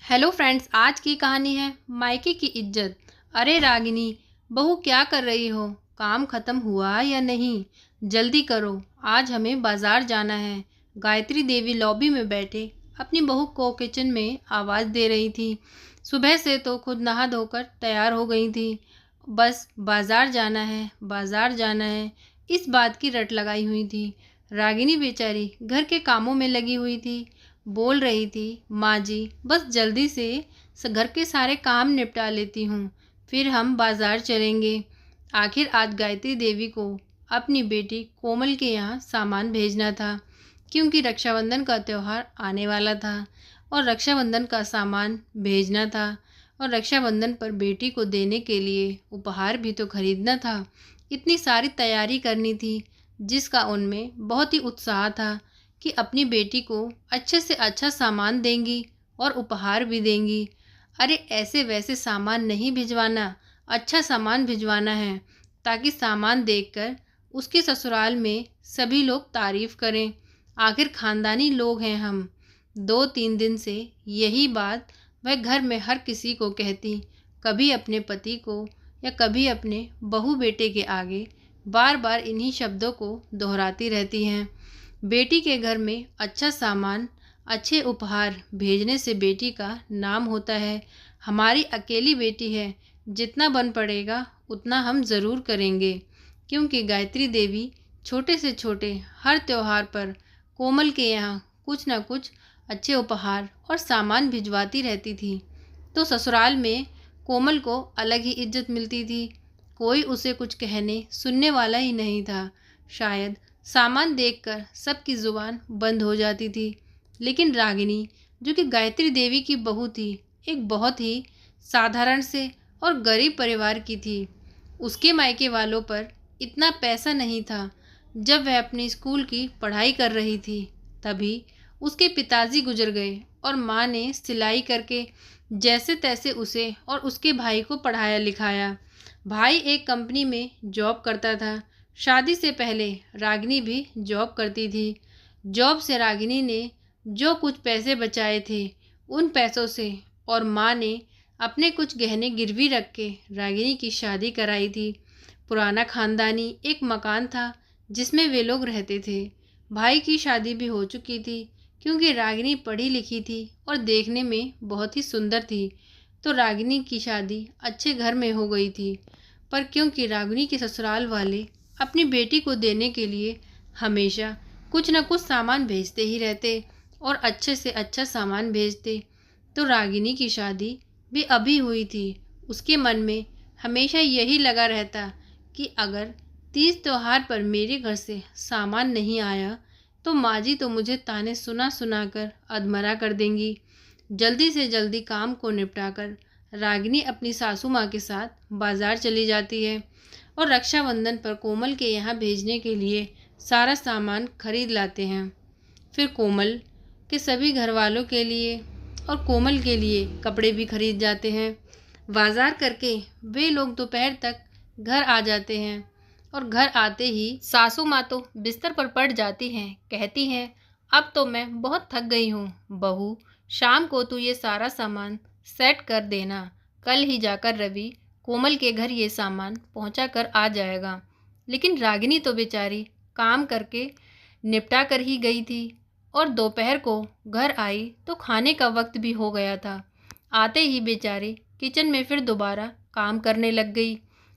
Hello friends, आज की कहानी है मायके की इज्जत। अरे रागिनी, बहू क्या कर रही हो? काम खत्म हुआ या नहीं? जल्दी करो, आज हमें बाजार जाना है। गायत्री देवी लॉबी में बैठे अपनी बहू को किचन में आवाज़ दे रही थी। सुबह से तो खुद नहा धोकर तैयार हो गई थी। बस बाजार जाना है, बाजार जाना है, इस बात की रट लगाई हुई थी। रागिनी बेचारी घर के कामों में लगी हुई थी। बोल रही थी, माँ जी बस जल्दी से घर के सारे काम निपटा लेती हूँ, फिर हम बाजार चलेंगे। आखिर आज गायत्री देवी को अपनी बेटी कोमल के यहाँ सामान भेजना था, क्योंकि रक्षाबंधन का त्यौहार आने वाला था और रक्षाबंधन का सामान भेजना था और रक्षाबंधन पर बेटी को देने के लिए उपहार भी तो खरीदना था। इतनी सारी तैयारी करनी थी, जिसका उनमें बहुत ही उत्साह था कि अपनी बेटी को अच्छे से अच्छा सामान देंगी और उपहार भी देंगी। अरे ऐसे वैसे सामान नहीं भिजवाना, अच्छा सामान भिजवाना है, ताकि सामान देखकर उसके ससुराल में सभी लोग तारीफ करें। आखिर खानदानी लोग हैं हम। 2-3 दिन से यही बात वह घर में हर किसी को कहती, कभी अपने पति को या कभी अपने बहू बेटे के आगे बार बार इन्हीं शब्दों को दोहराती रहती हैं। बेटी के घर में अच्छा सामान, अच्छे उपहार भेजने से बेटी का नाम होता है। हमारी अकेली बेटी है, जितना बन पड़ेगा उतना हम ज़रूर करेंगे। क्योंकि गायत्री देवी छोटे से छोटे हर त्योहार पर कोमल के यहाँ कुछ न कुछ अच्छे उपहार और सामान भिजवाती रहती थी, तो ससुराल में कोमल को अलग ही इज्जत मिलती थी। कोई उसे कुछ कहने सुनने वाला ही नहीं था। शायद सामान देखकर सबकी ज़ुबान बंद हो जाती थी। लेकिन रागिनी, जो कि गायत्री देवी की बहू थी, एक बहुत ही साधारण से और गरीब परिवार की थी। उसके मायके वालों पर इतना पैसा नहीं था। जब वह अपनी स्कूल की पढ़ाई कर रही थी, तभी उसके पिताजी गुजर गए और माँ ने सिलाई करके जैसे तैसे उसे और उसके भाई को पढ़ाया लिखाया। भाई एक कंपनी में जॉब करता था। शादी से पहले रागिनी भी जॉब करती थी। जॉब से रागिनी ने जो कुछ पैसे बचाए थे, उन पैसों से और माँ ने अपने कुछ गहने गिरवी रख के रागिनी की शादी कराई थी। पुराना खानदानी एक मकान था, जिसमें वे लोग रहते थे। भाई की शादी भी हो चुकी थी, क्योंकि रागिनी पढ़ी लिखी थी और देखने में बहुत ही सुंदर थी, तो रागिनी की शादी अच्छे घर में हो गई थी। पर क्योंकि रागिनी के ससुराल वाले अपनी बेटी को देने के लिए हमेशा कुछ न कुछ सामान भेजते ही रहते और अच्छे से अच्छा सामान भेजते, तो रागिनी की शादी भी अभी हुई थी। उसके मन में हमेशा यही लगा रहता कि अगर तीज त्योहार पर मेरे घर से सामान नहीं आया, तो माँ जी तो मुझे ताने सुना सुना कर अधमरा कर देंगी। जल्दी से जल्दी काम को निपटाकर रागिनी अपनी सासू माँ के साथ बाजार चली जाती है और रक्षाबंधन पर कोमल के यहाँ भेजने के लिए सारा सामान खरीद लाते हैं। फिर कोमल के सभी घर वालों के लिए और कोमल के लिए कपड़े भी खरीद जाते हैं। बाजार करके वे लोग दोपहर तक घर आ जाते हैं और घर आते ही सासू माँ तो बिस्तर पर पड़ जाती हैं। कहती हैं, अब तो मैं बहुत थक गई हूँ। बहू, शाम को तू ये सारा सामान सेट कर देना। कल ही जाकर रवि कोमल के घर ये सामान पहुँचा कर आ जाएगा। लेकिन रागिनी तो बेचारी काम करके निपटा कर ही गई थी और दोपहर को घर आई तो खाने का वक्त भी हो गया था। आते ही बेचारी किचन में फिर दोबारा काम करने लग गई।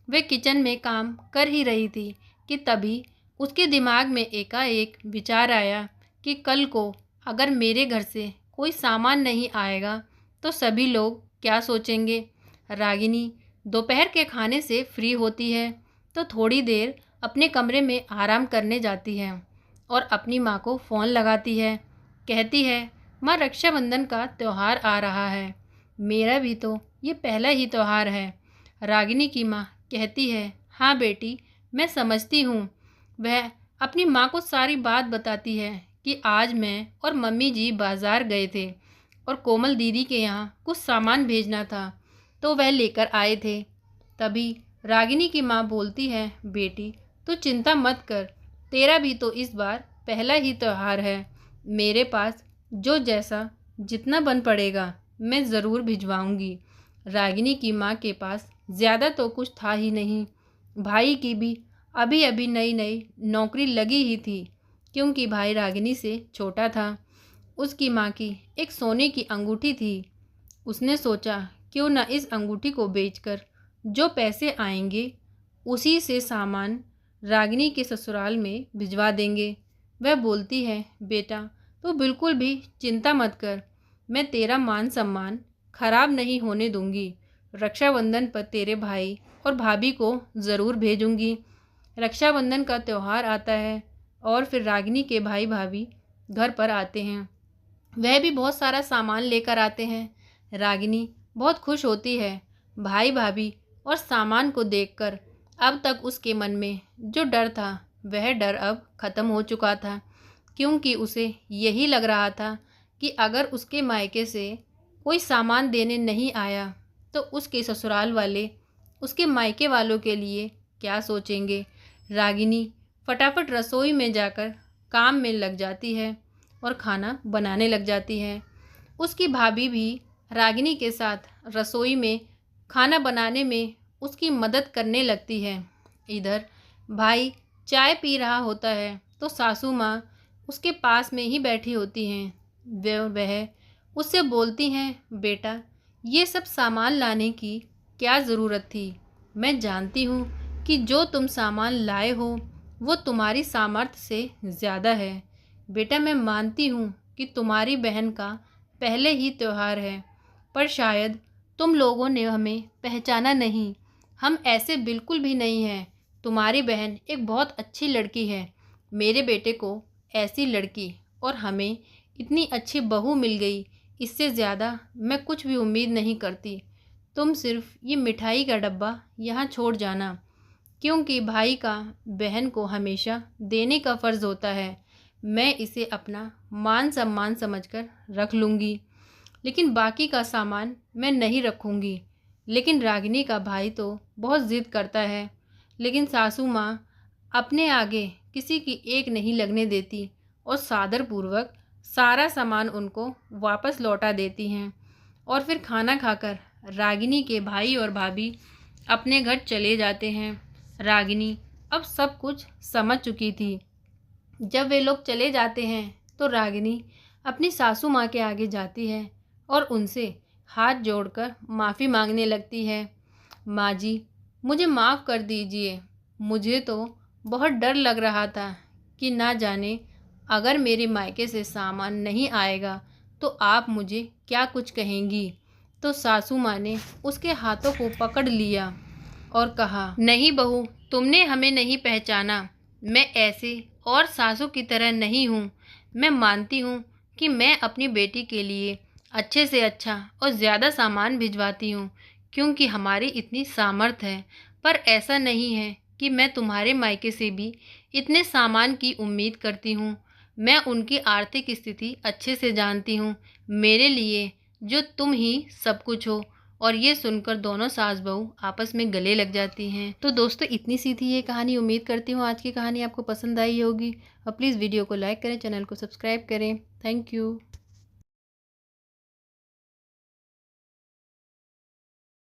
वे किचन में काम कर ही रही थी कि तभी उसके दिमाग में एकाएक विचार आया कि कल को अगर मेरे घर से कोई सामान नहीं आएगा तो सभी लोग क्या सोचेंगे। रागिनी दोपहर के खाने से फ्री होती है तो थोड़ी देर अपने कमरे में आराम करने जाती है और अपनी माँ को फ़ोन लगाती है। कहती है, माँ रक्षाबंधन का त्यौहार आ रहा है, मेरा भी तो ये पहला ही त्यौहार है। रागिनी की माँ कहती है, हाँ बेटी, मैं समझती हूँ। वह अपनी माँ को सारी बात बताती है कि आज मैं और मम्मी जी बाज़ार गए थे और कोमल दीदी के यहाँ कुछ सामान भेजना था, तो वह लेकर आए थे। तभी रागिनी की माँ बोलती है, बेटी तू चिंता मत कर, तेरा भी तो इस बार पहला ही त्यौहार है। मेरे पास जो जैसा जितना बन पड़ेगा मैं ज़रूर भिजवाऊंगी। रागिनी की माँ के पास ज़्यादा तो कुछ था ही नहीं। भाई की भी अभी अभी नई नई नौकरी लगी ही थी, क्योंकि भाई रागिनी से छोटा था। उसकी माँ की एक सोने की अंगूठी थी। उसने सोचा क्यों न इस अंगूठी को बेचकर जो पैसे आएंगे उसी से सामान रागिनी के ससुराल में भिजवा देंगे। वह बोलती है, बेटा तो बिल्कुल भी चिंता मत कर, मैं तेरा मान सम्मान खराब नहीं होने दूंगी। रक्षाबंधन पर तेरे भाई और भाभी को ज़रूर भेजूंगी। रक्षाबंधन का त्यौहार आता है और फिर रागिनी के भाई भाभी घर पर आते हैं। वह भी बहुत सारा सामान लेकर आते हैं। रागिनी बहुत खुश होती है। भाई भाभी और सामान को देखकर अब तक उसके मन में जो डर था वह डर अब ख़त्म हो चुका था, क्योंकि उसे यही लग रहा था कि अगर उसके मायके से कोई सामान देने नहीं आया तो उसके ससुराल वाले उसके मायके वालों के लिए क्या सोचेंगे। रागिनी फटाफट रसोई में जाकर काम में लग जाती है और खाना बनाने लग जाती है। उसकी भाभी भी रागिनी के साथ रसोई में खाना बनाने में उसकी मदद करने लगती है। इधर भाई चाय पी रहा होता है तो सासू माँ उसके पास में ही बैठी होती हैं। वह उससे बोलती हैं, बेटा ये सब सामान लाने की क्या ज़रूरत थी। मैं जानती हूँ कि जो तुम सामान लाए हो वो तुम्हारी सामर्थ्य से ज़्यादा है। बेटा मैं मानती हूँ कि तुम्हारी बहन का पहले ही त्यौहार है, पर शायद तुम लोगों ने हमें पहचाना नहीं। हम ऐसे बिल्कुल भी नहीं हैं। तुम्हारी बहन एक बहुत अच्छी लड़की है। मेरे बेटे को ऐसी लड़की और हमें इतनी अच्छी बहू मिल गई, इससे ज़्यादा मैं कुछ भी उम्मीद नहीं करती। तुम सिर्फ ये मिठाई का डब्बा यहाँ छोड़ जाना, क्योंकि भाई का बहन को हमेशा देने का फ़र्ज़ होता है। मैं इसे अपना मान सम्मान समझकर रख लूँगी, लेकिन बाकी का सामान मैं नहीं रखूँगी। लेकिन रागिनी का भाई तो बहुत ज़िद करता है, लेकिन सासू माँ अपने आगे किसी की एक नहीं लगने देती और सादरपूर्वक सारा सामान उनको वापस लौटा देती हैं। और फिर खाना खाकर रागिनी के भाई और भाभी अपने घर चले जाते हैं। रागिनी अब सब कुछ समझ चुकी थी। जब वे लोग चले जाते हैं तो रागिनी अपनी सासू माँ के आगे जाती है और उनसे हाथ जोड़कर माफ़ी मांगने लगती है। माँ जी, मुझे माफ़ कर दीजिए। मुझे तो बहुत डर लग रहा था कि ना जाने अगर मेरे मायके से सामान नहीं आएगा तो आप मुझे क्या कुछ कहेंगी। तो सासू माँ ने उसके हाथों को पकड़ लिया और कहा, नहीं बहू, तुमने हमें नहीं पहचाना। मैं ऐसे और सासू की तरह नहीं हूँ। मैं मानती हूँ कि मैं अपनी बेटी के लिए अच्छे से अच्छा और ज़्यादा सामान भिजवाती हूँ, क्योंकि हमारी इतनी सामर्थ है। पर ऐसा नहीं है कि मैं तुम्हारे मायके से भी इतने सामान की उम्मीद करती हूँ। मैं उनकी आर्थिक स्थिति अच्छे से जानती हूँ। मेरे लिए जो तुम ही सब कुछ हो। और ये सुनकर दोनों सास बहू आपस में गले लग जाती हैं। तो दोस्तों इतनी सी थी ये कहानी। उम्मीद करती हूँ आज की कहानी आपको पसंद आई होगी और प्लीज़ वीडियो को लाइक करें, चैनल को सब्सक्राइब करें। Thank you.